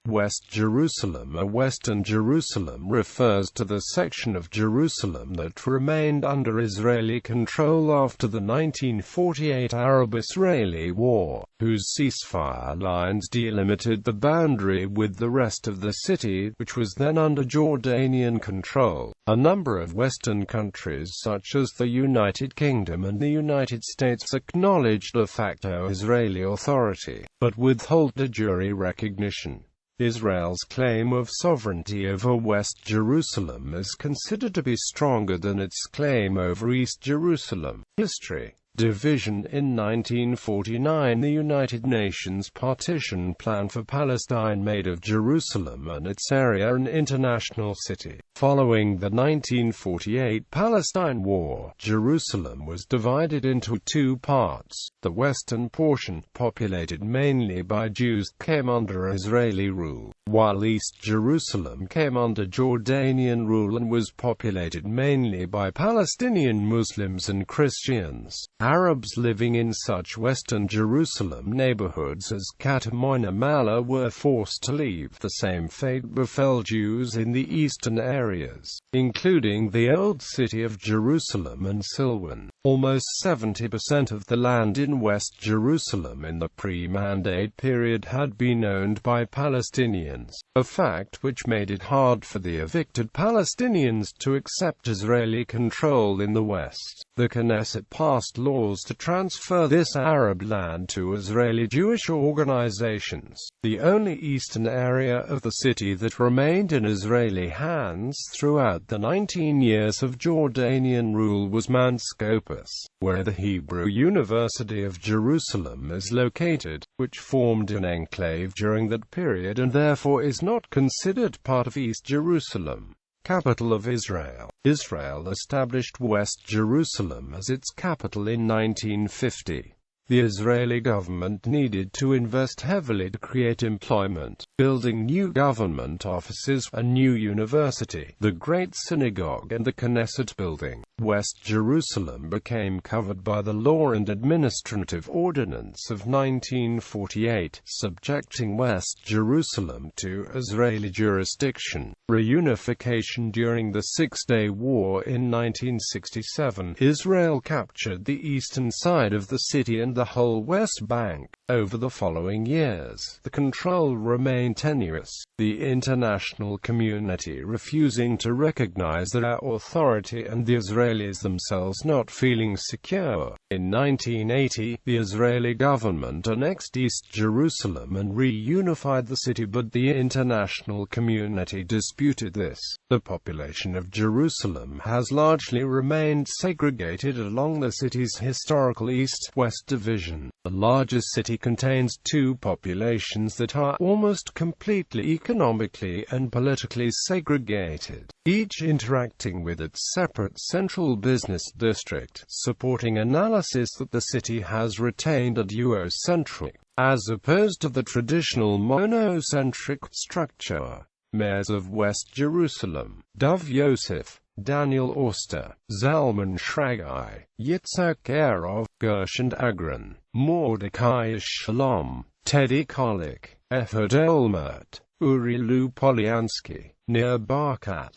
West Jerusalem or Western Jerusalem refers to the section of Jerusalem that remained under Israeli control after the 1948 Arab-Israeli War, whose ceasefire lines delimited the boundary with the rest of the city, which was then under Jordanian control. A number of Western countries such as the United Kingdom and the United States acknowledged de facto Israeli authority, but withhold de jure recognition. Israel's claim of sovereignty over West Jerusalem is considered to be stronger than its claim over East Jerusalem. History. Division. In 1949, the United Nations partition plan for Palestine made of Jerusalem and its area an international city. Following the 1948 Palestine War, Jerusalem was divided into two parts. The western portion, populated mainly by Jews, came under Israeli rule, while East Jerusalem came under Jordanian rule and was populated mainly by Palestinian Muslims and Christians. Arabs living in such Western Jerusalem neighborhoods as Katamoina Mala were forced to leave. The same fate befell Jews in the eastern areas, including the Old City of Jerusalem and Silwan. Almost 70% of the land in West Jerusalem in the pre-mandate period had been owned by Palestinians, a fact which made it hard for the evicted Palestinians to accept Israeli control in the West. The Knesset passed laws to transfer this Arab land to Israeli Jewish organizations. The only eastern area of the city that remained in Israeli hands throughout the 19 years of Jordanian rule was Mount Scopus, where the Hebrew University of Jerusalem is located, which formed an enclave during that period and therefore is not considered part of East Jerusalem. Capital of Israel. Israel established West Jerusalem as its capital in 1950. The Israeli government needed to invest heavily to create employment, building new government offices, a new university, the Great Synagogue and the Knesset building. West Jerusalem became covered by the Law and Administrative Ordinance of 1948, subjecting West Jerusalem to Israeli jurisdiction. Reunification. During the Six-Day War in 1967, Israel captured the eastern side of the city and the whole West Bank. Over the following years, the control remained tenuous, the international community refusing to recognize their authority and the Israelis themselves not feeling secure. In 1980, the Israeli government annexed East Jerusalem and reunified the city, but the international community disputed this. The population of Jerusalem has largely remained segregated along the city's historical east-west division. The largest city contains two populations that are almost completely economically and politically segregated, each interacting with its separate central business district, supporting analysis that the city has retained a duocentric, as opposed to the traditional monocentric structure. Mayors of West Jerusalem: Dov Yosef, Daniel Oster, Zalman Shragai, Yitzhak Erov, Gershon Agron, Mordecai Shalom, Teddy Kolik, Ehud Olmert, Uri Lu Polyansky, Nir Barkat.